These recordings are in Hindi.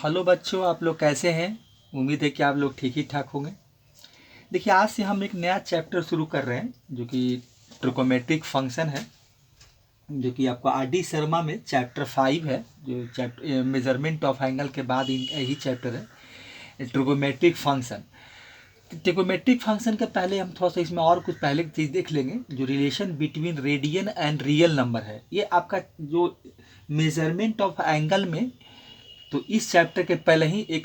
हेलो बच्चों, आप लोग कैसे हैं। उम्मीद है कि आप लोग ठीक ही ठाक होंगे। देखिए, आज से हम एक नया चैप्टर शुरू कर रहे हैं जो कि ट्रिकोमेट्रिक फंक्शन है, जो कि आपको आर डी शर्मा में चैप्टर 5 है। जो चैप्टर मेजरमेंट ऑफ एंगल के बाद यही चैप्टर है ट्रिकोमेट्रिक फंक्शन। ट्रिकोमेट्रिक फंक्शन के पहले हम थोड़ा सा इसमें और कुछ पहले चीज़ देख लेंगे। जो relation between radian and real number है, ये आपका जो मेजरमेंट ऑफ एंगल में, तो इस चैप्टर के पहले ही एक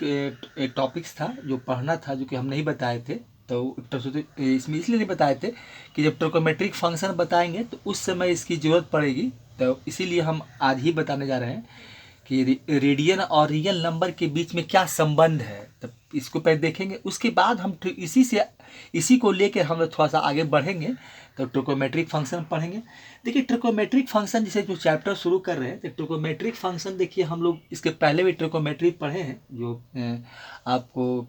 टॉपिक्स था जो पढ़ना था, जो कि हम नहीं बताए थे। तो इसमें इसलिए नहीं बताए थे कि जब ट्रिकोमेट्रिक फंक्शन बताएंगे तो उस समय इसकी ज़रूरत पड़ेगी, तो इसीलिए हम आज ही बताने जा रहे हैं कि रेडियन और रियल नंबर के बीच में क्या संबंध है। तब इसको पहले देखेंगे, उसके बाद हम इसी को लेकर हम थोड़ा सा आगे बढ़ेंगे, तो ट्रिकोमेट्रिक फंक्शन पढ़ेंगे। देखिए, ट्रिकोमेट्रिक फंक्शन जैसे जो चैप्टर शुरू कर रहे हैं, तो ट्रिकोमेट्रिक फंक्शन देखिए, हम लोग इसके पहले भी ट्रिकोमेट्रिक पढ़े हैं, जो आपको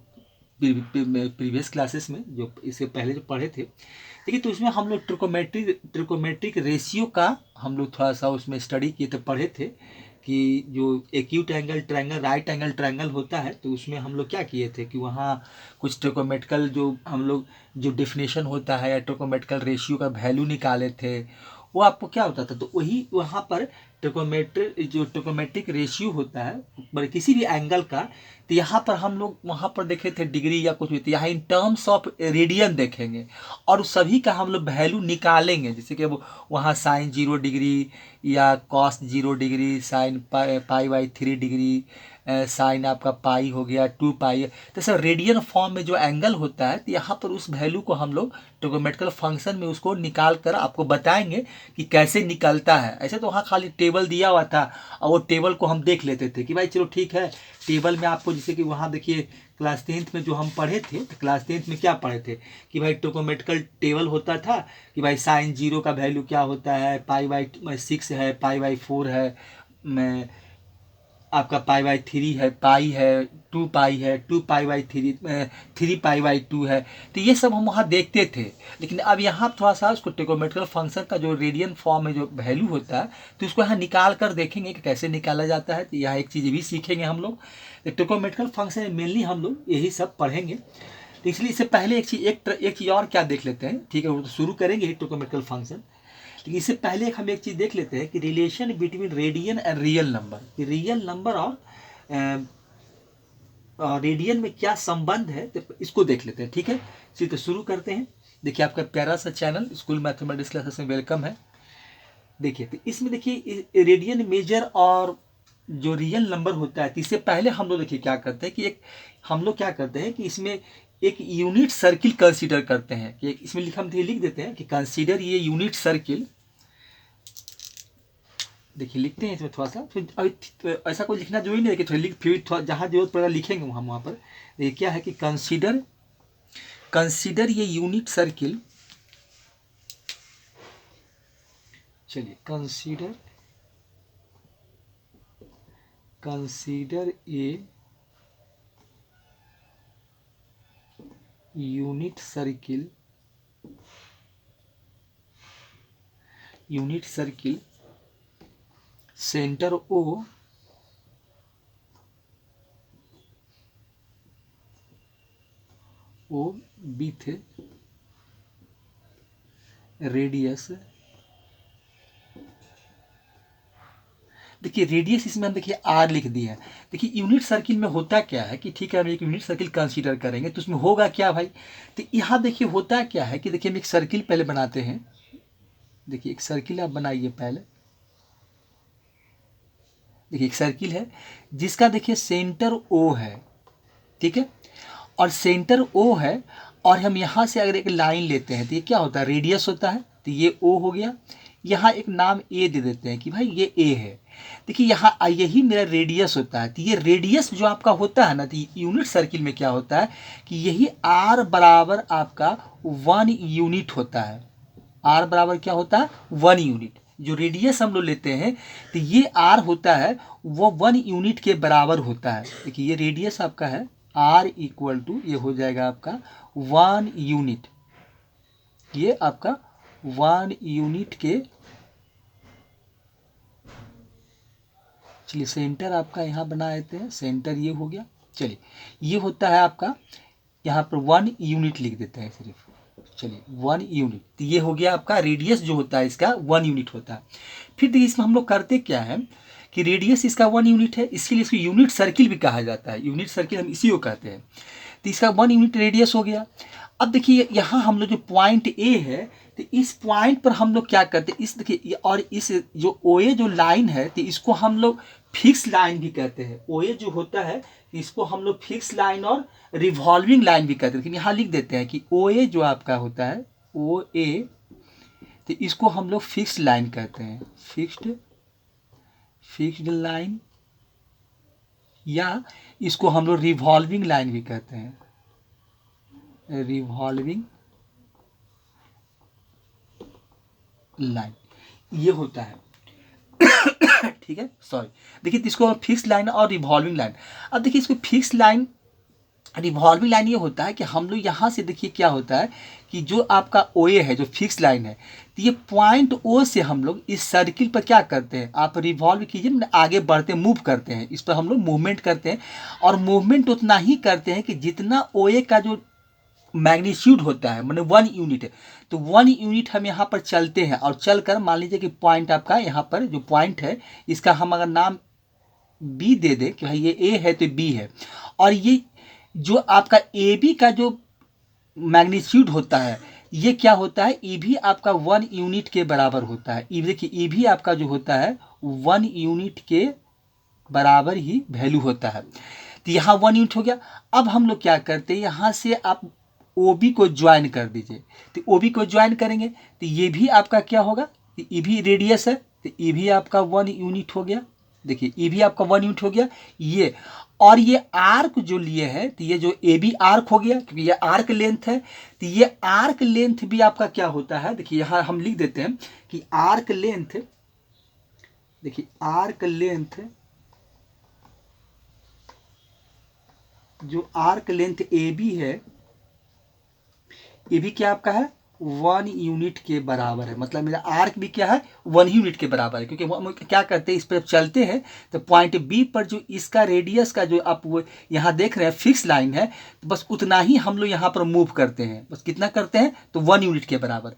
प्रीवियस क्लासेस में जो इससे पहले जो पढ़े थे। देखिए, तो उसमें हम लोग ट्रिकोमेट्रिक रेशियो का हम लोग थोड़ा सा उसमें स्टडी किए थे, पढ़े थे कि जो acute angle triangle, right angle triangle होता है, तो उसमें हम लोग क्या किए थे कि वहाँ कुछ ट्रिकोमेट्रिकल जो हम लोग जो डेफिनेशन होता है या ट्रिकोमेट्रिकल रेशियो का वैल्यू निकाले थे, वो आपको क्या होता था। तो वही वहाँ पर ट्रिकोमेट्रिक रेशियो होता है पर किसी भी एंगल का, तो यहाँ पर हम लोग वहाँ पर देखे थे डिग्री या कुछ भी, तो यहाँ इन टर्म्स ऑफ रेडियन देखेंगे और सभी का हम लोग वैल्यू निकालेंगे। जैसे कि अब वहाँ साइन 0 डिग्री या कॉस 0 डिग्री, साइन पाई/3 डिग्री, साइन आपका पाई हो गया 2 पाई, तो सर रेडियन फॉर्म में जो एंगल होता है, तो यहाँ पर उस वैल्यू को हम लोग ट्रिगोमेट्रिकल फंक्शन में उसको निकाल कर आपको बताएंगे कि कैसे निकलता है। ऐसे तो वहाँ खाली टेबल दिया हुआ था और वो टेबल को हम देख लेते थे कि भाई चलो ठीक है। टेबल में आपको जैसे कि वहाँ देखिए क्लास 10th में जो हम पढ़े थे, तो क्लास 10th में क्या पढ़े थे कि भाई ट्रिगोमेट्रिकल टेबल होता था कि भाई साइन 0 का वैल्यू क्या होता है, पाई/6 है, पाई/4 है, मैं आपका पाई/3 है, पाई है, 2 पाई है, 2 पाई/3, 3 पाई/2 है। तो ये सब हम वहाँ देखते थे। लेकिन अब यहाँ थोड़ा सा उसको ट्रिगोमेट्रिकल फंक्शन का जो रेडियन फॉर्म में जो वैल्यू होता है, तो उसको यहाँ निकाल कर देखेंगे कि कैसे निकाला जाता है। तो यहाँ एक चीज़ भी सीखेंगे हम लोग। तो ट्रिगोमेट्रिकल फंक्शन में मेनली हम लोग यही सब पढ़ेंगे। तो इसलिए इससे पहले एक चीज़ और क्या देख लेते हैं, ठीक है, वो तो शुरू करेंगे ही ट्रिगोमेट्रिकल फंक्शन। लेकिन इससे पहले हम एक चीज़ देख लेते हैं कि relation between radian and real number, कि रियल नंबर और रेडियन में क्या संबंध है, तो इसको देख लेते हैं। ठीक है, चलिए तो शुरू करते हैं। देखिए, आपका प्यारा सा चैनल स्कूल मैथमेटिक्स क्लासेस में वेलकम है। देखिए, तो इसमें देखिए रेडियन मेजर और जो रियल नंबर होता है, तो इससे पहले हम लोग देखिए क्या करते हैं कि हम लोग क्या करते हैं कि इसमें एक यूनिट सर्किल कंसीडर करते हैं। कि इसमें हम लिख देते हैं कि कंसीडर ये यूनिट सर्किल। देखिए, लिखते हैं इसमें थोड़ा सा, फिर ऐसा कोई लिखना जरूरी नहीं है कि फिर थोड़ा जहाँ जरूरत पड़ेगा लिखेंगे हम वहाँ पर। ये क्या है कि कंसीडर ये यूनिट सर्किल। चलिए, कंसीडर ये unit circle centre O with radius. देखिए, रेडियस इसमें हम देखिए R लिख दिया है। देखिए, यूनिट सर्किल में होता क्या है कि ठीक है, हम एक यूनिट सर्किल कंसीडर करेंगे तो उसमें होगा क्या भाई। तो यहाँ देखिए होता क्या है कि देखिए हम एक सर्किल पहले बनाते हैं। देखिए, एक सर्किल आप बनाइए पहले। देखिए, एक सर्किल है जिसका देखिए सेंटर O है, ठीक है, और सेंटर O है, और हम यहाँ से अगर एक लाइन लेते हैं तो ये क्या होता है, रेडियस होता है। तो ये O हो गया, यहाँ एक नाम A दे देते हैं कि भाई ये A है। देखिए, यहाँ यही मेरा रेडियस होता है। तो ये रेडियस जो आपका होता है ना, तो यूनिट सर्किल में क्या होता है कि यही R बराबर आपका 1 यूनिट होता है। R बराबर क्या होता है, 1 यूनिट। जो रेडियस हम लोग लेते हैं तो ये R होता है, वो 1 यूनिट के बराबर होता है। देखिए, ये रेडियस आपका है, R इक्वल टू ये हो जाएगा आपका 1 यूनिट। ये आपका 1 यूनिट के, चलिए सेंटर आपका यहाँ बना देते हैं, सेंटर ये हो गया। चलिए ये होता है आपका, यहाँ पर 1 यूनिट लिख देते हैं सिर्फ। चलिए 1 यूनिट, तो ये हो गया आपका रेडियस जो होता है इसका 1 यूनिट होता है। फिर देखिए इसमें हम लोग करते क्या है कि रेडियस इसका 1 यूनिट है, इसके लिए इसको यूनिट सर्किल भी कहा जाता है। यूनिट सर्किल हम इसी को कहते हैं। तो इसका 1 यूनिट रेडियस हो गया। अब देखिए यहाँ हम लोग जो पॉइंट ए है, तो इस पॉइंट पर हम लोग क्या करते हैं, इस देखिए और इस जो ओए जो लाइन है, तो इसको हम लोग फिक्स लाइन भी कहते हैं। ओए जो होता है इसको हम लोग फिक्स लाइन और रिवॉल्विंग लाइन भी कहते हैं। लेकिन यहाँ लिख देते हैं कि ओए जो आपका होता है ओ ए, तो इसको हम लोग फिक्स लाइन कहते हैं, फिक्स्ड लाइन, या इसको हम लोग रिवॉल्विंग लाइन भी कहते हैं, रिवॉल्विंग लाइन ये होता है। ठीक है, सॉरी, देखिए इसको फिक्स लाइन और रिवॉल्विंग लाइन। अब देखिए इसको फिक्स लाइन रिवॉल्विंग लाइन ये होता है कि हम लोग यहाँ से देखिए क्या होता है कि जो आपका ओए है जो फिक्स लाइन है, तो ये पॉइंट ओ से हम लोग इस सर्किल पर क्या करते हैं, आप रिवॉल्व कीजिए, आगे बढ़ते मूव करते हैं, इस पर हम लोग मूवमेंट करते हैं। और मूवमेंट उतना ही करते हैं कि जितना ओए का जो मैग्नीट्यूड होता है, मतलब 1 यूनिट है, तो 1 यूनिट हम यहाँ पर चलते हैं। और चलकर मान लीजिए कि पॉइंट आपका यहाँ पर जो पॉइंट है इसका हम अगर नाम बी दे दें कि भाई ये ए है तो बी है, और ये जो आपका ए बी का जो मैग्नीट्यूड होता है ये क्या होता है, ई भी आपका 1 यूनिट के बराबर होता है। ई देखिए ई भी आपका जो होता है 1 यूनिट के बराबर ही वैल्यू होता है। तो यहाँ 1 यूनिट हो गया। अब हम लोग क्या करते हैं, यहाँ से आप ओ बी को ज्वाइन कर दीजिए। तो ओ बी को ज्वाइन करेंगे तो ये भी आपका क्या होगा, ये भी रेडियस है, तो ये भी आपका 1 यूनिट हो गया। देखिए ये भी आपका 1 यूनिट हो गया ये। और ये आर्क जो लिए है, तो ये जो ए बी आर्क हो गया, क्योंकि ये आर्क लेंथ है, तो ये आर्क लेंथ भी आपका क्या होता है, देखिए यहाँ हम लिख देते हैं कि आर्क लेंथ, देखिए आर्क लेंथ, जो आर्क लेंथ ए बी है ये भी क्या आपका है 1 यूनिट के बराबर है। मतलब मेरा आर्क भी क्या है 1 यूनिट के बराबर है, क्योंकि हम क्या करते हैं इस पर चलते हैं तो पॉइंट बी पर जो इसका रेडियस का जो आप वो यहाँ देख रहे हैं फिक्स लाइन है, तो बस उतना ही हम लोग यहाँ पर मूव करते हैं। बस कितना करते हैं, तो 1 यूनिट के बराबर।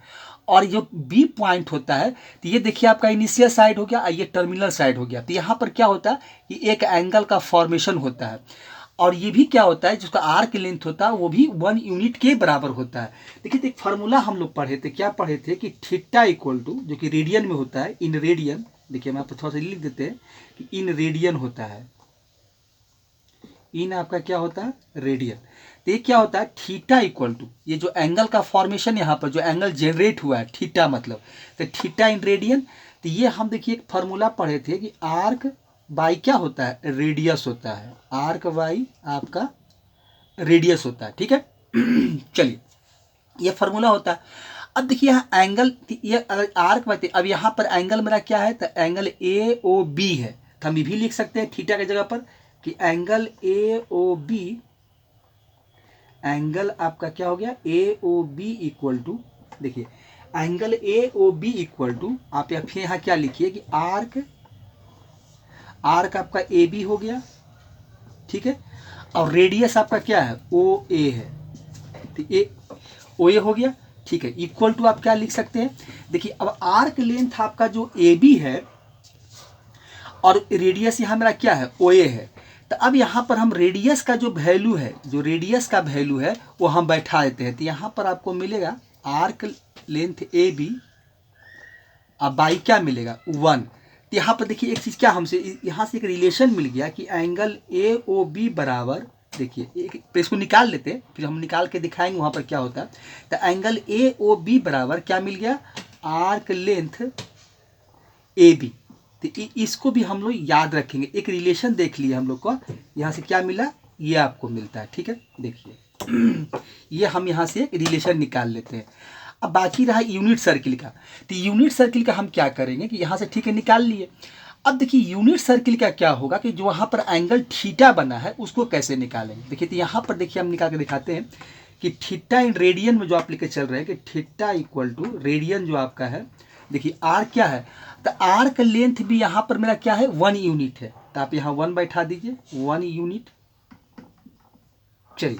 और जो बी पॉइंट होता है, तो ये देखिए आपका इनिशियल साइड हो गया, ये टर्मिनल साइड हो गया। तो यहाँ पर क्या होता है कि एक एंगल का फॉर्मेशन होता है, और ये भी क्या होता है जिसका आर्क लेंथ होता है वो भी 1 यूनिट के बराबर होता है। देखिए एक फार्मूला हम लोग पढ़े थे, क्या पढ़े थे कि थीटा इक्वल टू, जो कि रेडियन में होता है, इन रेडियन, देखिए हम आपको थोड़ा सा लिख देते हैं कि इन रेडियन होता है, इन आपका क्या होता है रेडियन। तो ये क्या होता है थीटा इक्वल टू, ये जो एंगल का फॉर्मेशन यहाँ पर जो एंगल जनरेट हुआ है थीटा मतलब, तो थीटा इन रेडियन। तो ये हम देखिए एक फार्मूला पढ़े थे कि आर्क बाई क्या होता है रेडियस होता है, आर्क बाई आपका रेडियस होता है। ठीक है चलिए ये फार्मूला होता है। अब देखिए यहाँ एंगल, ये अगर आर्क बाई, अब यहाँ पर एंगल मेरा क्या है, तो एंगल ए ओ बी है, तो हम ये भी लिख सकते हैं थीटा की जगह पर कि angle A O B, angle आपका क्या हो गया A O B equal to, देखिए angle A O B equal to, आप फिर यहाँ क्या लिखिए कि आर्क, आर्क आपका ए बी हो गया, ठीक है, और रेडियस आपका क्या है ओ ए है, तो ए ओ ए हो गया, ठीक है। इक्वल टू आप क्या लिख सकते हैं, देखिए अब आर्क लेंथ आपका जो ए बी है और रेडियस यहाँ मेरा क्या है ओ ए है, तो अब यहाँ पर हम रेडियस का जो वैल्यू है, जो रेडियस का वैल्यू है वो हम बैठा देते हैं। तो यहाँ पर आपको मिलेगा आर्क लेंथ ए बी, अब बाई क्या मिलेगा 1। तो यहाँ पर देखिए एक चीज़ क्या हमसे यहाँ से एक रिलेशन मिल गया कि एंगल ए ओ बी बराबर, देखिए एक इसको निकाल लेते हैं फिर हम निकाल के दिखाएंगे वहाँ पर क्या होता है। तो एंगल ए ओ बी बराबर क्या मिल गया आर्क लेंथ ए बी। तो इसको भी हम लोग याद रखेंगे, एक रिलेशन देख लिया हम लोग को, यहाँ से क्या मिला ये आपको मिलता है। ठीक है देखिए ये हम यहाँ से एक रिलेशन निकाल लेते हैं। अब बाकी रहा यूनिट सर्किल का, तो यूनिट सर्किल का हम क्या करेंगे कि यहाँ से ठीक है निकाल लिए। अब देखिए यूनिट सर्किल का क्या होगा कि जो वहाँ पर एंगल थीटा बना है उसको कैसे निकालेंगे। देखिए तो यहाँ पर देखिए हम निकाल के दिखाते हैं कि थीटा इन रेडियन में जो आप लेके चल रहे हैं कि थीटा इक्वल टू रेडियन जो आपका है, देखिए आर क्या है, तो आर का लेंथ भी यहाँ पर मेरा क्या है 1 यूनिट है, तो आप यहाँ 1 बैठा दीजिए, 1 यूनिट। चलिए,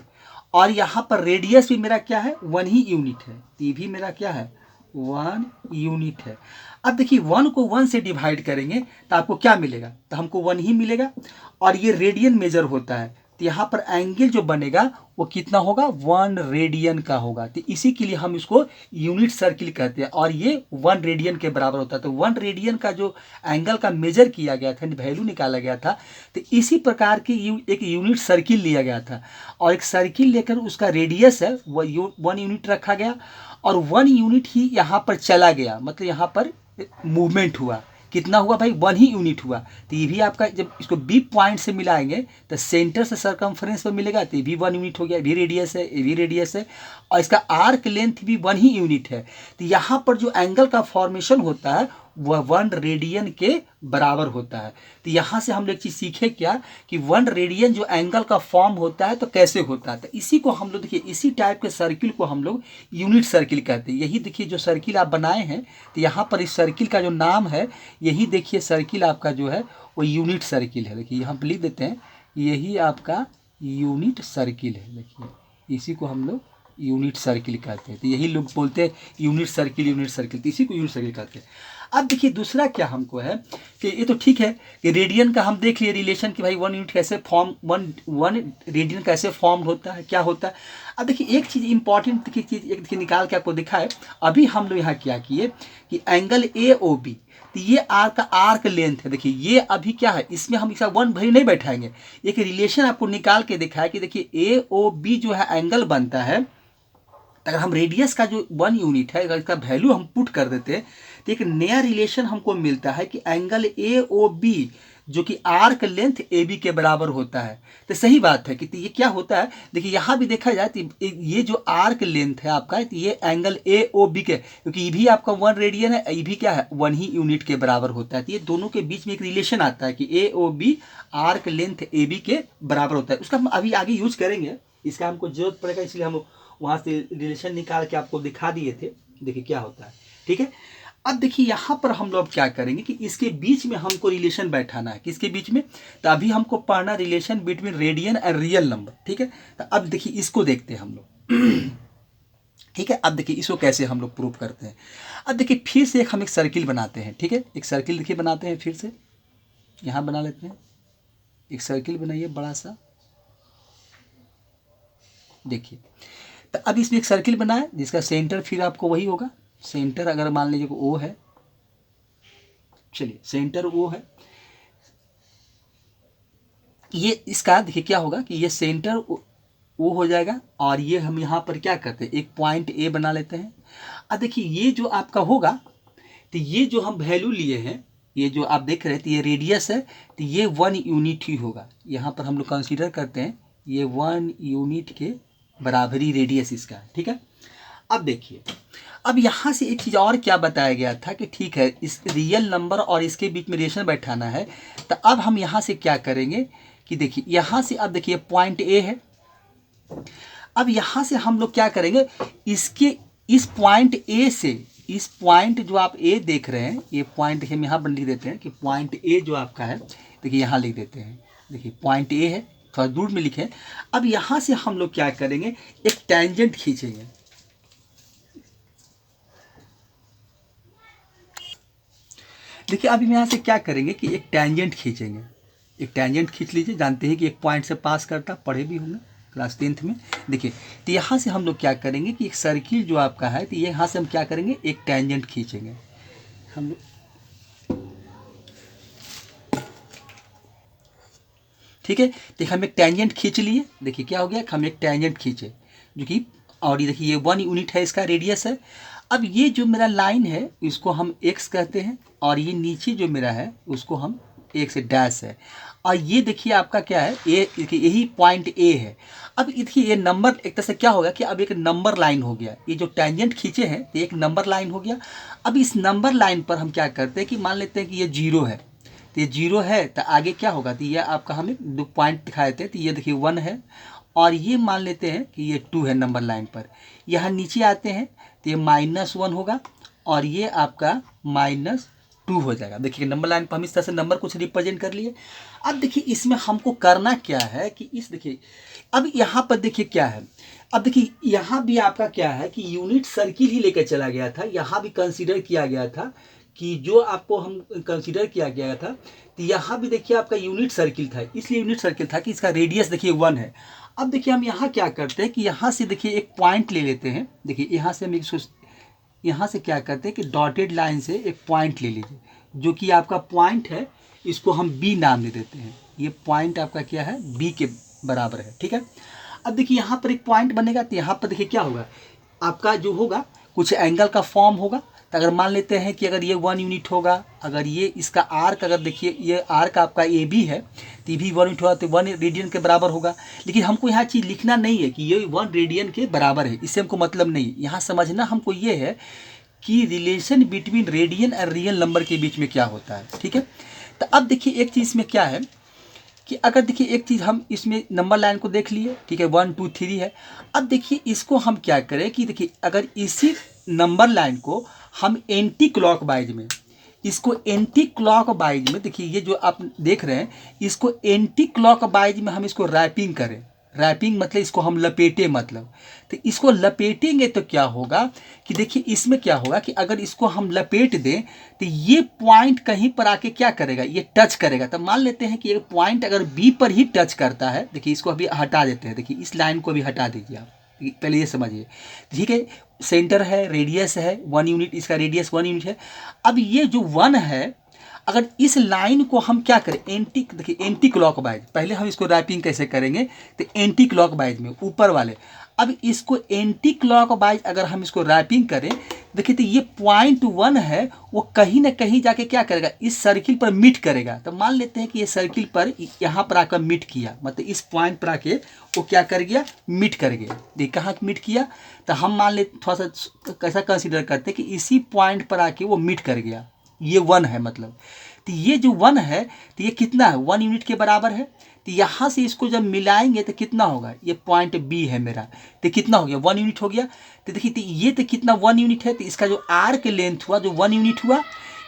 और यहाँ पर रेडियस भी मेरा क्या है, 1 ही यूनिट है, तो ये भी मेरा क्या है, 1 यूनिट है। अब देखिए 1 को 1 से डिवाइड करेंगे तो आपको क्या मिलेगा, तो हमको 1 ही मिलेगा, और ये रेडियन मेजर होता है, तो यहाँ पर एंगल जो बनेगा वो कितना होगा, 1 रेडियन का होगा। तो इसी के लिए हम इसको यूनिट सर्किल कहते हैं, और ये 1 रेडियन के बराबर होता है। तो 1 रेडियन का जो एंगल का मेजर किया गया था, वैल्यू निकाला गया था, तो इसी प्रकार की एक यूनिट सर्किल लिया गया था, और एक सर्किल लेकर उसका रेडियस है वो 1 यूनिट रखा गया, और 1 यूनिट ही यहाँ पर चला गया, मतलब यहाँ पर मूवमेंट हुआ। कितना हुआ भाई, 1 ही यूनिट हुआ। तो ये भी आपका, जब इसको बी पॉइंट से मिलाएंगे तो सेंटर से सरकमफ्रेंस पर मिलेगा, तो ये भी 1 यूनिट हो गया, ये भी रेडियस है, ये भी रेडियस है, और इसका आर्क लेंथ भी 1 ही यूनिट है। तो यहाँ पर जो एंगल का फॉर्मेशन होता है वह 1 रेडियन के बराबर होता है। तो यहाँ से हम लोग चीज़ सीखे क्या, कि 1 रेडियन जो एंगल का फॉर्म होता है तो कैसे होता है। तो इसी को हम लोग देखिए, इसी टाइप के सर्किल को हम लोग यूनिट सर्किल कहते हैं। यही देखिए जो सर्किल आप बनाए हैं, तो यहाँ पर इस सर्किल का जो नाम है, यही देखिए सर्किल आपका जो है वो यूनिट सर्किल है। देखिए यहाँ पर लिख देते हैं, यही आपका यूनिट सर्किल है। देखिए इसी को हम लोग यूनिट सर्किल कहते हैं। तो यही लोग बोलते हैं यूनिट सर्किल, यूनिट सर्किल, तो इसी को यूनिट सर्किल कहते हैं। अब देखिए दूसरा क्या हमको है कि ये तो ठीक है कि रेडियन का हम देख लिए रिलेशन कि भाई 1 यूनिट कैसे फॉर्म, वन रेडियन कैसे फॉर्म होता है, क्या होता है। अब देखिए एक चीज़ इंपॉर्टेंट चीज़ एक देखिए निकाल के आपको दिखाए। अभी हम लोग यहाँ क्या किए कि एंगल AOB, तो ये आर्क लेंथ है। देखिए ये अभी क्या है, इसमें हम इसका 1 भाई नहीं बैठाएंगे, एक रिलेशन आपको निकाल के दिखाया कि देखिए AOB जो है एंगल बनता है, अगर हम रेडियस का जो 1 यूनिट है, अगर इसका वैल्यू हम पुट कर देते हैं तो एक नया रिलेशन हमको मिलता है कि एंगल AOB जो कि आर्क लेंथ AB के बराबर होता है। तो सही बात है कि ये क्या होता है, देखिए यहाँ भी देखा जाए तो ये जो आर्क लेंथ है आपका, तो ये एंगल AOB के, क्योंकि ये भी आपका 1 रेडियन है, ये भी क्या है 1 ही यूनिट के बराबर होता है। तो ये दोनों के बीच में एक रिलेशन आता है कि AOB आर्क लेंथ AB के बराबर होता है। उसका हम अभी आगे यूज करेंगे, इसका हमको जरूरत पड़ेगा, इसलिए हम वहाँ से रिलेशन निकाल के आपको दिखा दिए थे। देखिए क्या होता है, ठीक है। अब देखिए यहाँ पर हम लोग क्या करेंगे कि इसके बीच में हमको रिलेशन बैठाना है, किसके बीच में, तो अभी हमको पढ़ना relation between radian and real number, ठीक है। तो अब देखिए इसको देखते हैं हम लोग, ठीक है। अब देखिए इसको कैसे हम लोग प्रूव करते हैं। अब देखिए फिर से हम एक सर्किल बनाते हैं, ठीक है। एक सर्किल देखिए बनाते हैं, फिर से यहाँ बना लेते हैं, एक सर्किल बनाइए बड़ा सा। देखिए तो अब इसमें एक सर्किल बना है जिसका सेंटर फिर आपको वही होगा, सेंटर अगर मान लीजिए कि O है, चलिए सेंटर O है, ये इसका देखिए क्या होगा कि ये सेंटर O हो जाएगा, और ये हम यहाँ पर क्या करते हैं, एक पॉइंट A बना लेते हैं। अब देखिए ये जो आपका होगा, तो ये जो हम वैल्यू लिए हैं, ये जो आप देख रहे थे ये रेडियस है, तो ये 1 यूनिट ही होगा। यहाँ पर हम लोग कंसीडर करते हैं ये 1 यूनिट के बराबरी रेडियस इसका है, ठीक है। अब देखिए, अब यहाँ से एक चीज़ और क्या बताया गया था कि ठीक है इस रियल नंबर और इसके बीच में रिलेशन बैठाना है। तो अब हम यहाँ से क्या करेंगे कि देखिए यहाँ से, अब देखिए पॉइंट A है, अब यहाँ से हम लोग क्या करेंगे, इसके इस पॉइंट A से, इस पॉइंट जो आप A देख रहे हैं, ये पॉइंट हम यहाँ पर लिख देते हैं कि पॉइंट A जो आपका है, देखिए यहाँ लिख देते हैं, देखिए पॉइंट A है, थोड़ा दूर में लिखे। अब यहाँ से हम लोग क्या करेंगे, एक टेंजेंट खींचेंगे। देखिए अब यहाँ से क्या करेंगे कि एक टेंजेंट खींचेंगे, एक टेंजेंट खींच लीजिए। जानते हैं कि एक पॉइंट से पास करता, पढ़े भी होंगे क्लास 10th में। देखिए तो यहाँ से हम लोग क्या करेंगे कि एक सर्किल जो आपका है, तो यहाँ से हम क्या करेंगे, एक टेंजेंट खींचेंगे हम लोग, ठीक है। तो हम एक टेंजेंट खींच लिए, देखिए क्या हो गया, हम एक टेंजेंट खींचे जो कि, और ये देखिए ये 1 यूनिट है, इसका रेडियस है। अब ये जो मेरा लाइन है इसको हम x कहते हैं, और ये नीचे जो मेरा है उसको हम x डैश है, और ये देखिए आपका क्या है, यही पॉइंट A है। अब देखिए ये नंबर एक तरह से क्या होगा कि अब एक नंबर लाइन हो गया, ये जो टेंजेंट खींचे हैं तो एक नंबर लाइन हो गया। अब इस नंबर लाइन पर हम क्या करते हैं कि मान लेते हैं कि ये 0 है, तो ये 0 है, तो आगे क्या होगा, तो ये आपका हम 2 पॉइंट दिखाए थे, तो ये देखिए 1 है, और ये मान लेते हैं कि ये 2 है नंबर लाइन पर। यहाँ नीचे आते हैं तो ये -1 होगा, और ये आपका 2 हो जाएगा। देखिए नंबर लाइन पर हम इस तरह से नंबर कुछ रिप्रेजेंट कर लिए। अब देखिए इसमें हमको करना क्या है कि इस देखिए अब यहाँ पर देखिए क्या है, अब देखिए यहाँ भी आपका क्या है कि यूनिट सर्किल ही लेकर चला गया था, यहाँ भी कंसीडर किया गया था कि जो आपको हम कंसीडर किया गया था, तो यहाँ भी देखिए आपका यूनिट सर्किल था, इसलिए यूनिट सर्किल था कि इसका रेडियस देखिए 1 है। अब देखिए हम यहाँ क्या करते हैं कि यहाँ से देखिए एक पॉइंट ले लेते हैं। देखिए यहाँ से हम यहाँ से क्या करते हैं कि डॉटेड लाइन से एक पॉइंट ले लीजिए, जो कि आपका पॉइंट है, इसको हम बी नाम दे देते हैं। ये पॉइंट आपका क्या है, बी के बराबर है, ठीक है। अब देखिए यहाँ पर एक पॉइंट बनेगा, तो यहाँ पर देखिए क्या होगा, आपका जो होगा कुछ एंगल का फॉर्म होगा। तो अगर मान लेते हैं कि अगर ये 1 यूनिट होगा, अगर ये इसका आर्क, अगर देखिए ये आर्क आपका ए बी है, तो भी 1 यूनिट होगा, तो 1 रेडियन के बराबर होगा। लेकिन हमको यहाँ चीज़ लिखना नहीं है कि ये 1 रेडियन के बराबर है, इससे हमको मतलब नहीं। यहाँ समझना हमको ये है कि रिलेशन बिटवीन रेडियन और रियल नंबर के बीच में क्या होता है, ठीक है। तो अब देखिए एक चीज़ में क्या है कि अगर देखिए एक चीज़ हम इसमें नंबर लाइन को देख लिए, ठीक है, 1 2 3 है। अब देखिए इसको हम क्या करें कि देखिए अगर इसी नंबर लाइन को हम एंटी क्लॉकवाइज में, इसको एंटी क्लॉकवाइज में, देखिए ये जो आप देख रहे हैं, इसको एंटी क्लॉकवाइज में हम इसको रैपिंग करें। रैपिंग मतलब इसको हम लपेटे, मतलब तो इसको लपेटेंगे तो क्या होगा कि देखिए इसमें क्या होगा कि अगर इसको हम लपेट दें तो ये पॉइंट कहीं पर आके क्या करेगा, ये टच करेगा। तो मान लेते हैं कि ये पॉइंट अगर बी पर ही टच करता है, देखिए इसको अभी हटा देते हैं, देखिए इस लाइन को भी हटा दीजिए आप, पहले ये समझिए, ठीक है। सेंटर है, रेडियस है 1 यूनिट, इसका रेडियस 1 यूनिट है। अब ये जो 1 है, अगर इस लाइन को हम क्या करें, एंटी, देखिए एंटी क्लॉकवाइज, पहले हम इसको रैपिंग कैसे करेंगे, तो एंटी क्लॉकवाइज में ऊपर वाले। अब इसको एंटी क्लॉकवाइज अगर हम इसको रैपिंग करें, देखिए तो ये पॉइंट 1 है, वो कहीं ना कहीं जाके क्या करेगा, इस सर्किल पर मीट करेगा। तो मान लेते हैं कि ये सर्किल पर यहाँ पर आकर मीट किया, मतलब इस पॉइंट पर आके वो क्या कर गया, मीट कर गया। देखिए कहाँ मीट किया, तो हम मान लेते थोड़ा सा कैसा कंसिडर करते हैं कि इसी पॉइंट पर आके वो मीट कर गया, ये 1 है मतलब। तो ये जो 1 है, तो ये कितना है, 1 यूनिट के बराबर है। तो यहाँ से इसको जब मिलाएंगे तो कितना होगा, ये पॉइंट बी है मेरा, तो कितना हो गया, 1 यूनिट हो गया। तो देखिए तो ये तो कितना 1 यूनिट है, तो इसका जो आर्क लेंथ हुआ जो 1 यूनिट हुआ,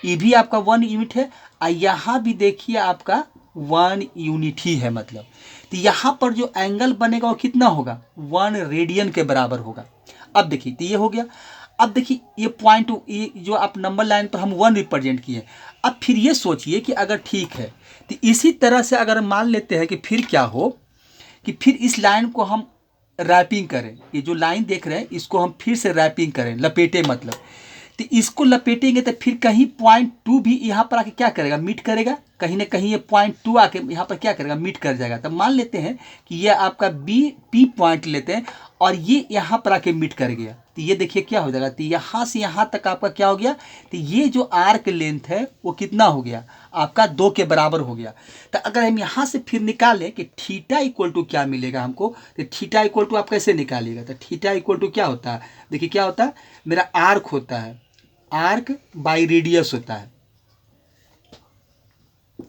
ये भी आपका 1 यूनिट है। और यहाँ भी देखिए आपका 1 यूनिट ही है मतलब। तो यहाँ पर जो एंगल बनेगा वो कितना होगा, 1 रेडियन के बराबर होगा। अब देखिए तो ये हो गया। अब देखिए ये पॉइंट, ये जो आप नंबर लाइन पर हम 1 रिप्रेजेंट किए। अब फिर ये सोचिए कि अगर ठीक है, तो इसी तरह से अगर मान लेते हैं कि फिर क्या हो कि फिर इस लाइन को हम रैपिंग करें, ये जो लाइन देख रहे हैं इसको हम फिर से रैपिंग करें, लपेटे मतलब। तो इसको लपेटेंगे तो फिर कहीं पॉइंट 2 भी यहाँ पर आके क्या करेगा, मीट करेगा, कहीं ना कहीं ये पॉइंट 2 आके यहाँ पर क्या करेगा, मीट कर जाएगा। तब मान लेते हैं कि ये आपका बी पी पॉइंट लेते हैं और ये यहाँ पर आके मीट कर गया, तो ये देखिए क्या हो जाएगा, तो यहाँ से यहाँ तक आपका क्या हो गया, तो ये जो आर्क लेंथ है वो कितना हो गया आपका 2 के बराबर हो गया। तो अगर हम यहाँ से फिर निकालें कि थीटा इक्वल टू क्या मिलेगा हमको, तो थीटा इक्वल टू आप कैसे निकालिएगा, तो थीटा इक्वल टू क्या होता है, देखिए क्या होता है, मेरा आर्क होता है, आर्क बाई रेडियस होता है,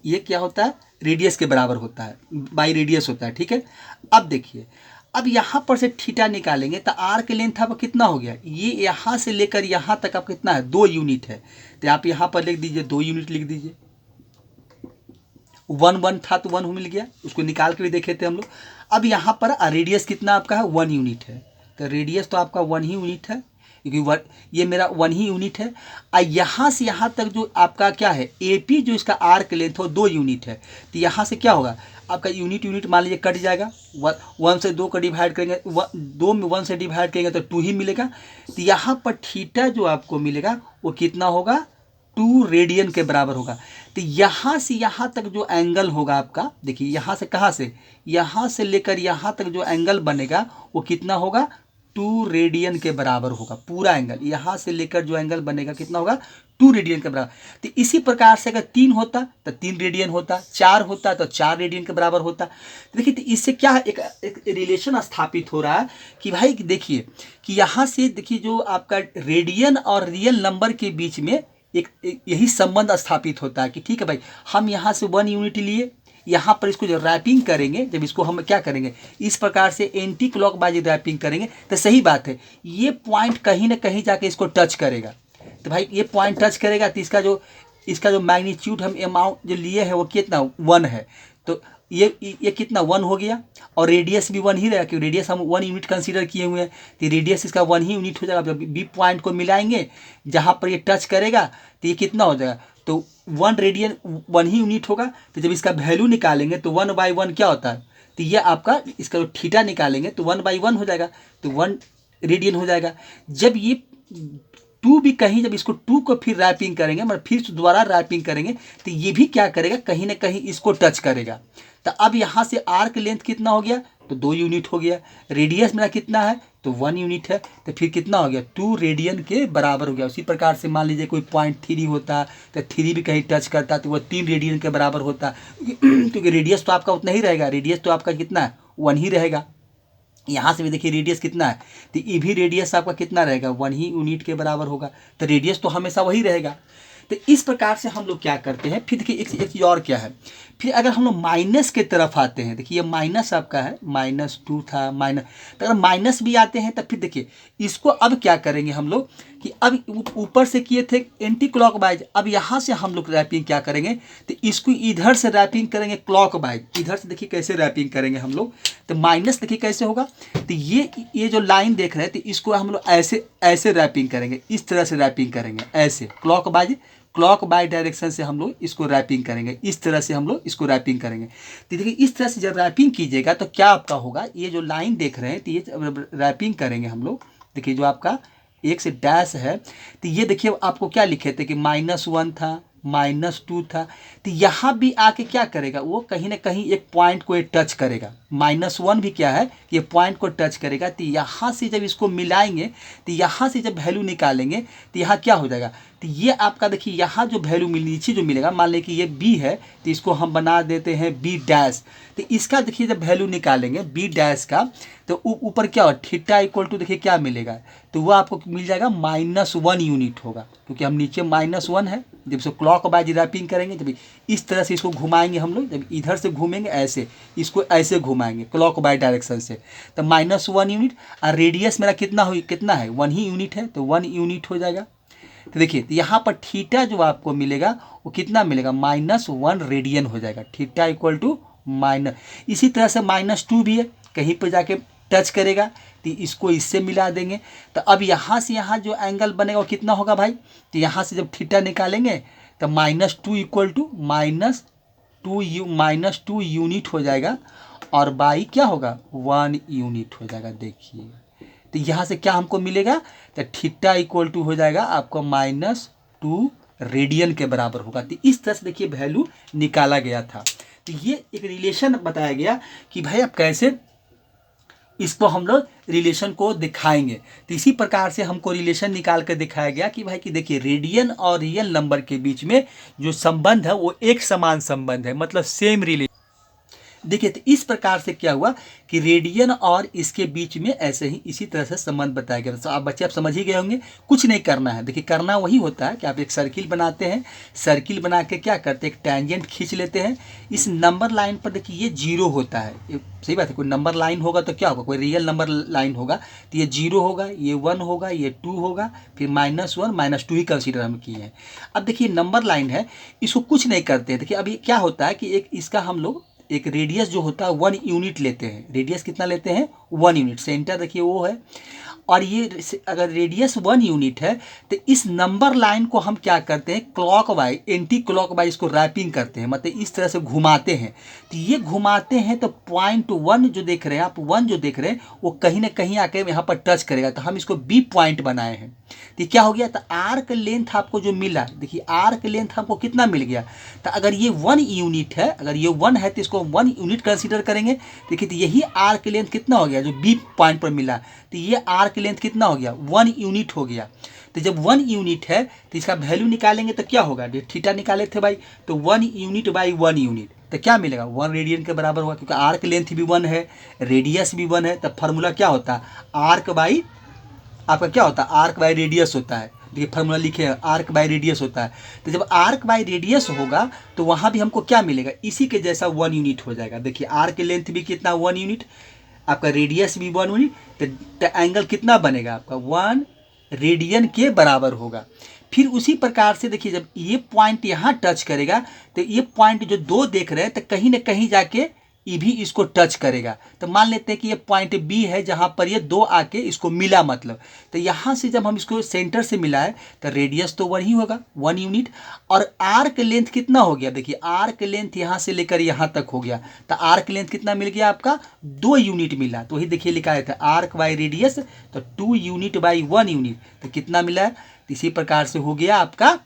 ये क्या होता है, रेडियस के बराबर होता है, बाई रेडियस होता है, ठीक है। अब देखिए अब यहाँ पर से थीटा निकालेंगे तो आर्क लेंथ आपका कितना हो गया, ये यहाँ से लेकर यहाँ तक आप कितना है, 2 यूनिट है। तो आप यहाँ पर लिख दीजिए 2 यूनिट लिख दीजिए, 1 1 था तो 1 मिल गया, उसको निकाल के भी देखे थे हम लोग। अब यहाँ पर रेडियस कितना आपका है, 1 यूनिट है, तो रेडियस तो आपका 1 ही यूनिट है, क्योंकि ये मेरा 1 ही यूनिट है। और यहाँ से यहाँ तक जो आपका क्या है, ए पी जो इसका आर्क लेंथ हो 2 यूनिट है, तो यहाँ से क्या होगा आपका यूनिट मान लीजिए कट जाएगा, 1 से 2 का डिवाइड करेंगे, 2 में 1 से डिवाइड करेंगे तो 2 ही मिलेगा। तो यहाँ पर थीटा जो आपको मिलेगा वो कितना होगा, 2 रेडियन के बराबर होगा। तो यहाँ से यहाँ तक जो एंगल होगा आपका, देखिए यहाँ से कहाँ से, यहाँ से लेकर यहाँ तक जो एंगल बनेगा वो कितना होगा, 2 रेडियन के बराबर होगा। पूरा एंगल यहाँ से लेकर जो एंगल बनेगा कितना होगा, 2 रेडियन के बराबर। तो इसी प्रकार से अगर 3 होता तो 3 रेडियन होता, 4 होता तो 4 रेडियन के बराबर होता। तो देखिए तो इससे क्या है, एक रिलेशन स्थापित हो रहा है कि भाई देखिए कि यहाँ से देखिए जो आपका रेडियन और रियल नंबर के बीच में एक यही संबंध स्थापित होता है कि ठीक है भाई, हम यहाँ से 1 यूनिट लिए, यहाँ पर इसको जो रैपिंग करेंगे, जब इसको हम क्या करेंगे इस प्रकार से एंटी क्लॉकवाइज रैपिंग करेंगे, तो सही बात है ये पॉइंट कहीं ना कहीं जाके इसको टच करेगा। तो भाई ये पॉइंट टच करेगा तो इसका जो इसका जो मैग्नीट्यूड हम अमाउंट जो लिए हैं वो कितना 1 है, तो ये कितना 1 हो गया, और रेडियस भी 1 ही रहेगा क्योंकि रेडियस हम 1 यूनिट कंसीडर किए हुए हैं, तो रेडियस इसका 1 ही यूनिट हो जाएगा। जब बी पॉइंट को मिलाएंगे जहाँ पर ये टच करेगा तो ये कितना हो जाएगा, तो 1 रेडियन 1 ही यूनिट होगा। तो जब इसका वैल्यू निकालेंगे तो 1/1 क्या होता है, तो ये आपका इसका जो थीटा निकालेंगे तो 1/1 हो जाएगा, तो 1 रेडियन हो जाएगा। जब ये 2 भी कहीं, जब इसको 2 को फिर रैपिंग करेंगे, मतलब फिर दोबारा रैपिंग करेंगे, तो ये भी क्या करेगा, कहीं ना कहीं इसको टच करेगा। तो अब यहाँ से आर्क लेंथ कितना हो गया, तो 2 यूनिट हो गया। रेडियस मेरा कितना है, तो 1 यूनिट है, तो फिर कितना हो गया, 2 रेडियन के बराबर हो गया। उसी प्रकार से मान लीजिए कोई पॉइंट 3 होता तो 3 भी कहीं टच करता तो वह 3 रेडियन के बराबर होता, क्योंकि रेडियस तो आपका उतना ही रहेगा, रेडियस तो आपका कितना है 1 ही रहेगा। यहाँ से भी देखिए रेडियस कितना है, तो ये भी रेडियस आपका कितना रहेगा 1 ही यूनिट के बराबर होगा, तो रेडियस तो हमेशा वही रहेगा। तो इस प्रकार से हम लोग क्या करते हैं। फिर देखिए एक चीज़ और क्या है, फिर अगर हम लोग माइनस के तरफ आते हैं, देखिए ये माइनस आपका है, -2 था माइनस, तो अगर माइनस भी आते हैं तो फिर देखिए इसको अब क्या करेंगे हम लोग कि अब ऊपर से किए थे एंटी क्लॉकवाइज, अब यहाँ से हम लोग रैपिंग क्या करेंगे, तो इसको इधर से रैपिंग करेंगे क्लॉकवाइज। इधर से देखिए कैसे रैपिंग करेंगे हम लोग, तो माइनस देखिए कैसे होगा, तो ये जो लाइन देख रहे हैं तो इसको हम लोग ऐसे ऐसे रैपिंग करेंगे, इस तरह से रैपिंग करेंगे, ऐसे क्लॉक बाय डायरेक्शन से हम लोग इसको रैपिंग करेंगे, इस तरह से हम लोग इसको रैपिंग करेंगे। तो देखिए इस तरह से जब रैपिंग कीजिएगा तो क्या आपका होगा, ये जो लाइन देख रहे हैं तो ये रैपिंग करेंगे हम लोग, देखिए जो आपका एक से डैश है, तो ये देखिए आपको क्या लिखे थे कि -1 था, -2 था, तो यहाँ भी आके क्या करेगा, वो कहीं ना कहीं एक पॉइंट को टच करेगा। -1 भी क्या है कि ये पॉइंट को टच करेगा, तो यहाँ से जब इसको मिलाएंगे, तो यहाँ से जब वैल्यू निकालेंगे तो यहाँ क्या हो जाएगा, तो ये आपका देखिए यहाँ जो वैल्यू नीचे जो मिलेगा, मान लें कि ये b है तो इसको हम बना देते हैं b', तो इसका देखिए जब वैल्यू निकालेंगे b' का, तो ऊपर क्या हो थीटा इक्वल टू देखिए क्या मिलेगा, तो वो आपको मिल जाएगा -1 यूनिट होगा, क्योंकि हम नीचे -1 है। जब इसको क्लॉक वाइज रैपिंग करेंगे, जब इस तरह से इसको घुमाएंगे हम लोग, जब इधर से घूमेंगे ऐसे, इसको ऐसे घुमाएंगे क्लॉक वाइज डायरेक्शन से, तो -1 यूनिट, और रेडियस मेरा कितना है 1 ही यूनिट है, तो 1 यूनिट हो जाएगा। तो देखिए तो यहाँ पर थीटा जो आपको मिलेगा वो कितना मिलेगा, -1 रेडियन हो जाएगा, थीटा इक्वल टू माइनस। इसी तरह से -2 भी है, कहीं पर जाके टच करेगा तो इसको इससे मिला देंगे, तो अब यहाँ से यहाँ जो एंगल बनेगा वो कितना होगा भाई, तो यहाँ से जब थीटा निकालेंगे तो -2 इक्वल टू -2 यूनिट हो जाएगा, और बाई क्या होगा 1 यूनिट हो जाएगा। देखिए तो यहाँ से क्या हमको मिलेगा, तो थीटा इक्वल टू हो जाएगा आपको -2 रेडियन के बराबर होगा। तो इस तरह से देखिए वैल्यू निकाला गया था। तो ये एक रिलेशन बताया गया कि भाई आप कैसे इसको हम लोग रिलेशन को दिखाएंगे। तो इसी प्रकार से हमको रिलेशन निकाल कर दिखाया गया कि भाई कि देखिए रेडियन और रियल नंबर के बीच में जो संबंध है वो एक समान संबंध है, मतलब सेम रिलेशन। देखिए तो इस प्रकार से क्या हुआ कि रेडियन और इसके बीच में ऐसे ही इसी तरह से संबंध बताया गया। तो आप बच्चे आप समझ ही गए होंगे, कुछ नहीं करना है। देखिए करना वही होता है कि आप एक सर्किल बनाते हैं, सर्किल बना के क्या करते हैं, एक टेंजेंट खींच लेते हैं। इस नंबर लाइन पर देखिए ये 0 होता है, सही बात है। कोई नंबर लाइन होगा तो क्या होगा, कोई रियल नंबर लाइन होगा तो ये 0 होगा, ये 1 होगा, ये 2 होगा, फिर -1 -2 ही कंसीडर हम किए हैं। अब देखिए नंबर लाइन है, इसको कुछ नहीं करते हैं। देखिए अभी क्या होता है कि एक इसका हम लोग एक रेडियस जो होता है 1 यूनिट लेते हैं। रेडियस कितना लेते हैं 1 यूनिट, सेंटर देखिए वो है, और ये अगर रेडियस 1 यूनिट है तो इस नंबर लाइन को हम क्या करते हैं क्लॉकवाइज एंटी क्लॉकवाइज इसको रैपिंग करते हैं, मतलब इस तरह से घुमाते हैं। तो ये घुमाते हैं तो पॉइंट 1 जो देख रहे हैं आप, 1 जो देख रहे हैं वो कहीं ना कहीं आके यहाँ पर टच करेगा, तो हम इसको बी पॉइंट बनाए हैं। तो क्या हो गया, तो आर्क लेंथ आपको जो मिला, देखिए आर्क लेंथ हमको कितना मिल गया, तो अगर ये 1 यूनिट है, अगर ये 1 है तो इसको 1 यूनिट कंसीडर करेंगे। देखिए तो यही आर्क लेंथ कितना हो गया जो बी पॉइंट पर मिला, तो ये आर्क लेंथ कितना हो गया 1 यूनिट हो गया। तो जब 1 यूनिट है तो इसका वैल्यू निकालेंगे तो क्या होगा, थीटा निकाले थे भाई, तो 1 यूनिट बाई 1 यूनिट तो क्या मिलेगा 1 रेडियन के बराबर होगा, क्योंकि आर्क लेंथ भी 1 है, रेडियस भी 1 है। तब फार्मूला क्या होता है, आर्क बाई आपका क्या होता है, आर्क बाई रेडियस होता है। देखिए फार्मूला लिखे हैं, आर्क बाई रेडियस होता है। तो जब आर्क बाई रेडियस होगा तो वहाँ भी हमको क्या मिलेगा, इसी के जैसा 1 यूनिट हो जाएगा। देखिए आर्क लेंथ भी कितना 1 यूनिट, आपका रेडियस भी 1 यूनिट, तो एंगल कितना बनेगा आपका 1 रेडियन के बराबर होगा। फिर उसी प्रकार से देखिए जब ये पॉइंट यहाँ टच करेगा तो ये पॉइंट जो 2 देख रहे हैं तो कहीं ना कहीं जाके ये भी इसको टच करेगा। तो मान लेते हैं कि ये पॉइंट बी है जहाँ पर ये 2 आके इसको मिला, मतलब तो यहाँ से जब हम इसको सेंटर से मिलाए तो रेडियस तो 1 ही होगा, 1 यूनिट। और आर्क लेंथ कितना हो गया, देखिए आर्क लेंथ यहाँ से लेकर यहाँ तक हो गया, तो आर्क लेंथ कितना मिल गया आपका, 2 यूनिट मिला। तो वही देखिए लिखा है था आर्क बाई रेडियस, तो 2 यूनिट बाई 1 यूनिट, तो कितना मिला है, तो इसी प्रकार से हो गया आपका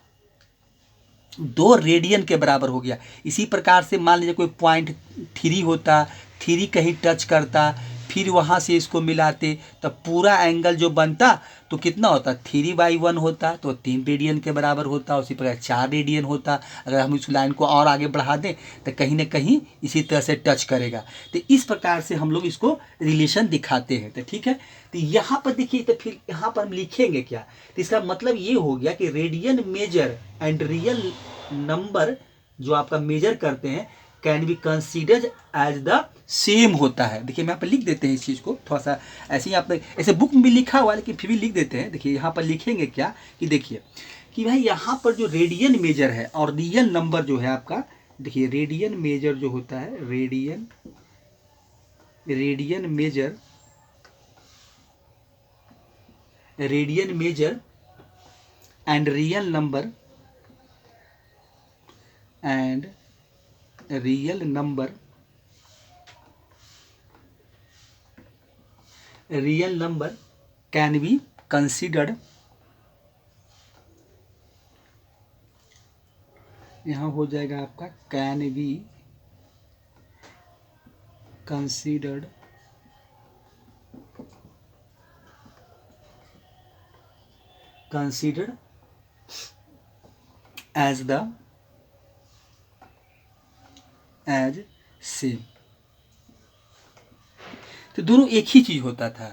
2 रेडियन के बराबर हो गया। इसी प्रकार से मान लीजिए कोई पॉइंट 3 होता, 3 कहीं टच करता, फिर वहाँ से इसको मिलाते तो पूरा एंगल जो बनता तो कितना होता, 3/1 होता, तो 3 रेडियन के बराबर होता। उसी प्रकार 4 रेडियन होता। अगर हम इस लाइन को और आगे बढ़ा दें तो कहीं ना कहीं इसी तरह से टच करेगा। तो इस प्रकार से हम लोग इसको रिलेशन दिखाते हैं। तो ठीक है, तो यहाँ पर देखिए, तो फिर यहाँ पर हम लिखेंगे क्या, तो इसका मतलब ये हो गया कि radian measure and real number जो आपका मेजर करते हैं can be considered as the same होता है। देखिए मैं यहाँ पर लिख देते हैं इस चीज़ को, थोड़ा सा ऐसे ही आप, ऐसे बुक में भी लिखा हुआ है लेकिन फिर भी लिख देते हैं। देखिए यहाँ पर लिखेंगे क्या कि देखिए कि भाई यहाँ पर जो रेडियन मेजर है और रियल नंबर जो है आपका, देखिए रेडियन मेजर जो होता है, radian major, radian measure and real number and real number can be considered, यहाँ हो जाएगा आपका can be considered as the as same. तो दोनों एक ही चीज़ होता था।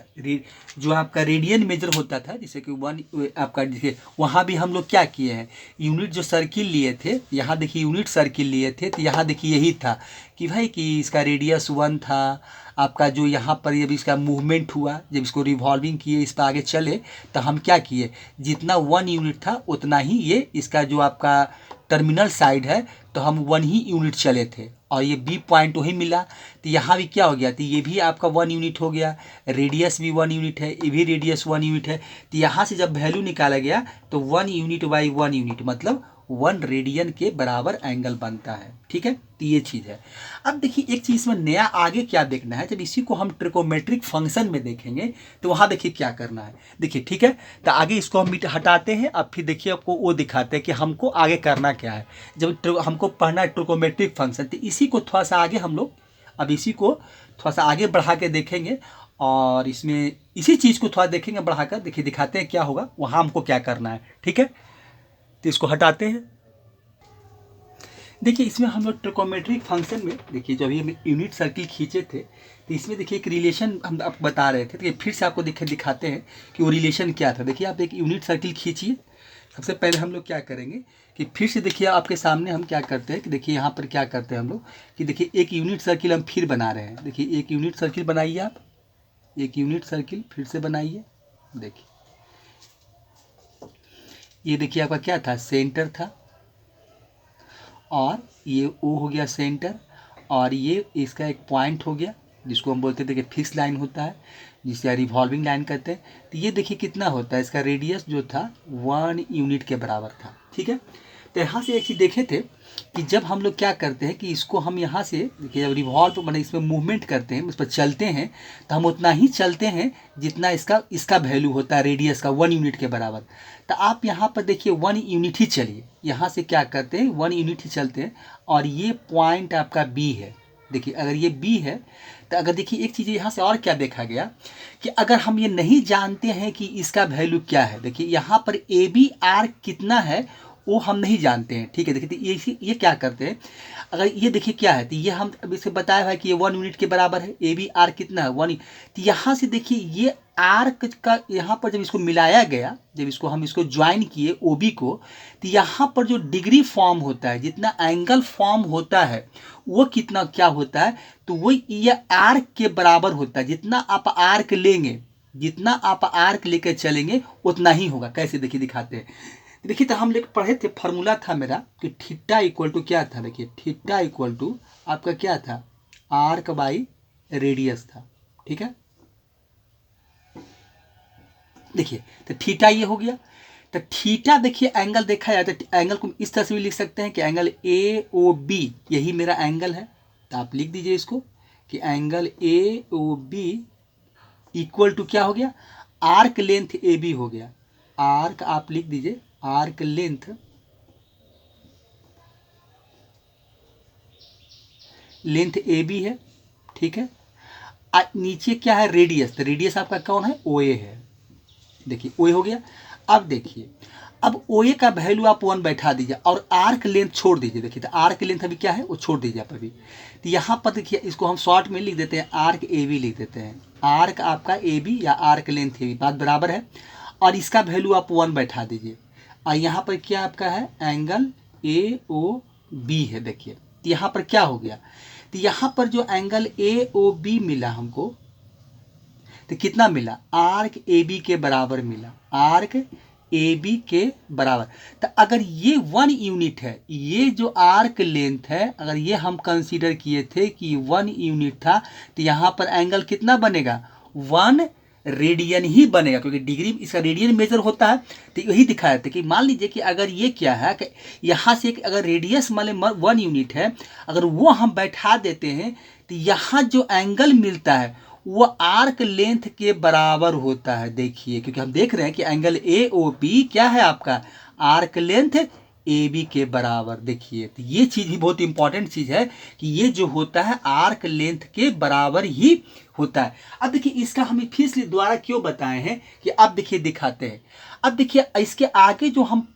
जो आपका रेडियन मेजर होता था, जैसे कि 1 आपका, देखिए वहाँ भी हम लोग क्या किए हैं, यूनिट जो सर्किल लिए थे, यहाँ देखिए यूनिट सर्किल लिए थे, तो यहाँ देखिए यही था कि भाई कि इसका रेडियस 1 था आपका। जो यहाँ पर जब इसका मूवमेंट हुआ, जब इसको रिवॉल्विंग किए, इस पर आगे चले, तो हम क्या किए, जितना 1 यूनिट था उतना ही ये इसका जो आपका टर्मिनल साइड है, तो हम 1 ही यूनिट चले थे और ये बी पॉइंट वही मिला। तो यहाँ भी क्या हो गया, तो ये भी आपका 1 यूनिट हो गया, रेडियस भी 1 यूनिट है, ये भी रेडियस 1 यूनिट है। तो यहाँ से जब वैल्यू निकाला गया तो 1 यूनिट बाई 1 यूनिट मतलब 1 रेडियन के बराबर एंगल बनता है। ठीक है, तो ये चीज़ है। अब देखिए एक चीज़ में नया आगे क्या देखना है, जब इसी को हम ट्रिकोमेट्रिक फंक्शन में देखेंगे तो वहाँ देखिए क्या करना है। देखिए ठीक है, तो आगे इसको हम हटाते हैं, अब फिर देखिए आपको वो दिखाते हैं कि हमको आगे करना क्या है। जब हमको पढ़ना है ट्रिकोमेट्रिक फंक्शन, तो इसी को थोड़ा सा आगे हम लोग, अब इसी को थोड़ा सा आगे बढ़ा के देखेंगे और इसमें इसी चीज़ को थोड़ा देखेंगे बढ़ाकर। देखिए दिखाते हैं क्या होगा, वहाँ हमको क्या करना है। ठीक है, तो इसको हटाते हैं। देखिए इसमें हम लोग ट्रिकोमेट्रिक फंक्शन में, देखिए जब हम यूनिट सर्किल खींचे थे तो इसमें देखिए एक रिलेशन हम आपको बता रहे थे। तो फिर से आपको दिखाते हैं कि वो रिलेशन क्या था। देखिए आप एक यूनिट सर्किल खींचिए। सबसे पहले हम लोग क्या करेंगे कि फिर से देखिए आपके सामने हम क्या करते हैं कि देखिए यहाँ पर क्या करते हैं हम लोग कि देखिए एक यूनिट सर्किल हम फिर बना रहे हैं। देखिए एक यूनिट सर्किल बनाइए, आप एक यूनिट सर्किल फिर से बनाइए। देखिए ये देखिए आपका क्या था, सेंटर था, और ये ओ हो गया सेंटर, और ये इसका एक पॉइंट हो गया जिसको हम बोलते थे कि फिक्स लाइन होता है, जिसे रिवॉल्विंग लाइन कहते हैं। तो ये देखिए कितना होता है, इसका रेडियस जो था 1 यूनिट के बराबर था। ठीक है, तो यहाँ से एक चीज़ देखे थे कि जब हम लोग क्या करते हैं कि इसको हम यहाँ से देखिए जब रिवॉल्व मैंने इसमें मूवमेंट करते हैं, उस पर चलते हैं, तो हम उतना ही चलते हैं जितना इसका वैल्यू होता है रेडियस का 1 यूनिट के बराबर। तो आप यहाँ पर देखिए 1 यूनिट ही चलिए, यहाँ से क्या करते हैं 1 यूनिट ही चलते हैं, और ये पॉइंट आपका बी है। देखिए अगर ये बी है तो अगर देखिए एक चीज़ यहाँ से और क्या देखा गया कि अगर हम ये नहीं जानते हैं कि इसका वैल्यू क्या है, देखिए यहाँ पर ए बी आर कितना है वो हम नहीं जानते हैं। ठीक है, देखिए तो ये क्या करते हैं, अगर ये देखिए क्या है, तो ये हम अब इसे बताया है कि ये 1 यूनिट के बराबर है, ए बी आर कितना है 1। तो यहाँ से देखिए ये आर का यहाँ पर जब इसको मिलाया गया, जब इसको हम इसको ज्वाइन किए ओ बी को, तो यहाँ पर जो डिग्री फॉर्म होता है, जितना एंगल फॉर्म होता है वो कितना क्या होता है, तो वो ये आर्क के बराबर होता है। जितना आप आर्क लेंगे, जितना आप आर्क लेकर चलेंगे उतना ही होगा। कैसे देखिए दिखाते हैं, देखिए तो हम लोग पढ़े थे, फार्मूला था मेरा कि थीटा इक्वल टू क्या था। देखिए थीटा इक्वल टू आपका क्या था, आर्क बाई रेडियस था। ठीक है, देखिए तो थीटा ये हो गया। तो थीटा देखिए एंगल देखा जाए तो एंगल को इस तरह से भी लिख सकते हैं कि एंगल ए ओ बी, यही मेरा एंगल है। तो आप लिख दीजिए इसको कि angle A O B equal to क्या हो गया, आर्क लेंथ ए बी हो गया। आर्क आप लिख दीजिए, आर्क लेंथ ए बी है। ठीक है, नीचे क्या है, रेडियस। तो रेडियस आपका कौन है, ओ ए है। देखिए ओ ए हो गया। अब देखिए, अब ओ ए का वैल्यू आप 1 बैठा दीजिए और आर्क लेंथ छोड़ दीजिए। देखिए तो आर्क लेंथ अभी क्या है, वो छोड़ दीजिए आप अभी। तो यहाँ पर देखिए इसको हम शॉर्ट में लिख देते हैं, आर्क ए बी लिख देते हैं। आर्क आपका ए बी या आर्क लेंथ ए बी, बात बराबर है। और इसका वैल्यू आप 1 बैठा दीजिए। और यहाँ पर क्या आपका है, एंगल ए ओ बी है। देखिए तो यहाँ पर क्या हो गया, तो यहाँ पर जो एंगल ए ओ बी मिला हमको, तो कितना मिला, आर्क ए बी के बराबर मिला, आर्क ए बी के बराबर। तो अगर ये 1 यूनिट है, ये जो आर्क लेंथ है, अगर ये हम कंसीडर किए थे कि 1 यूनिट था, तो यहाँ पर एंगल कितना बनेगा, 1 रेडियन ही बनेगा, क्योंकि डिग्री इसका रेडियन मेजर होता है। तो यही दिखाया था कि मान लीजिए कि अगर ये क्या है कि यहाँ से एक अगर रेडियस मान 1 यूनिट है, अगर वो हम बैठा देते हैं तो यहाँ जो एंगल मिलता है वो आर्क लेंथ के बराबर होता है। देखिए क्योंकि हम देख रहे हैं कि एंगल ए ओ बी क्या है आपका, आर्क लेंथ ए बी के बराबर। देखिए तो ये चीज़ भी बहुत इंपॉर्टेंट चीज़ है कि ये जो होता है आर्क लेंथ के बराबर ही होता है। अब देखिए इसका हमें फिर से दोबारा क्यों बताए हैं कि अब देखिए दिखाते हैं। अब देखिए इसके आगे जो हम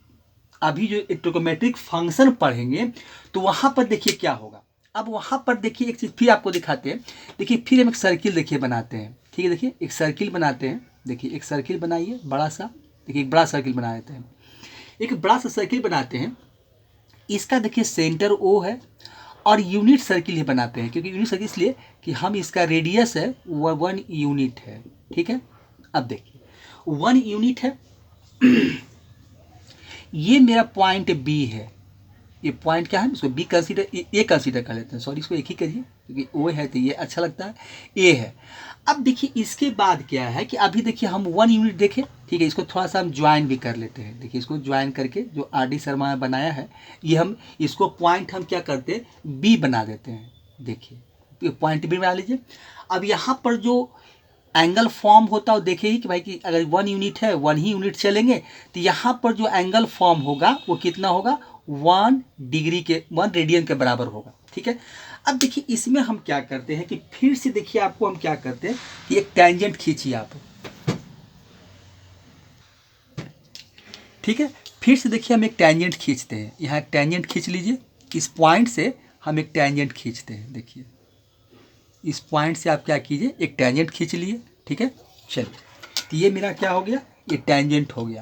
अभी जो ट्रिगोनोमेट्रिक फंक्शन पढ़ेंगे तो वहाँ पर देखिए क्या होगा। अब वहाँ पर देखिए एक चीज़ फिर आपको दिखाते हैं। देखिए फिर हम एक सर्किल देखिए बनाते हैं। ठीक है, देखिए एक सर्किल बनाते हैं। देखिए एक सर्किल बनाइए बड़ा सा। देखिए एक बड़ा सर्किल बना देते हैं, एक बड़ा सा सर्किल बनाते हैं। इसका देखिए सेंटर ओ है और यूनिट सर्किल ही बनाते हैं, क्योंकि यूनिट सर्किल इसलिए कि हम इसका रेडियस है वह 1 यूनिट है। ठीक है, अब देखिए 1 यूनिट है। ये मेरा पॉइंट बी है। ये पॉइंट क्या है, इसको बी कंसीडर, ए कंसीडर कर लेते हैं, सॉरी इसको एक ही करिए क्योंकि ओ है तो ये अच्छा लगता है, ए है। अब देखिए इसके बाद क्या है कि अभी देखिए हम 1 यूनिट देखें। ठीक है, इसको थोड़ा सा हम ज्वाइन भी कर लेते हैं। देखिए इसको ज्वाइन करके जो आर डी शर्मा ने बनाया है, ये हम इसको पॉइंट हम क्या करते हैं, बी बना देते हैं। देखिए पॉइंट बी बना लीजिए। अब यहाँ पर जो एंगल फॉर्म होता है देखिए कि भाई कि अगर 1 यूनिट है 1 ही यूनिट चलेंगे तो यहाँ पर जो एंगल फॉर्म होगा वो कितना होगा, 1 डिग्री के 1 रेडियन के बराबर होगा। ठीक है, अब देखिए इसमें हम क्या करते हैं कि फिर से देखिए आपको हम क्या करते हैं कि एक टेंजेंट खींचिए आप। ठीक है, फिर से देखिए हम एक टेंजेंट खींचते हैं। यहाँ एक टेंजेंट खींच लीजिए। इस पॉइंट से हम एक टेंजेंट खींचते हैं। देखिए इस पॉइंट से आप क्या कीजिए, एक टेंजेंट खींच लिए। ठीक है, चलिए तो ये मेरा क्या हो गया, ये टेंजेंट हो गया।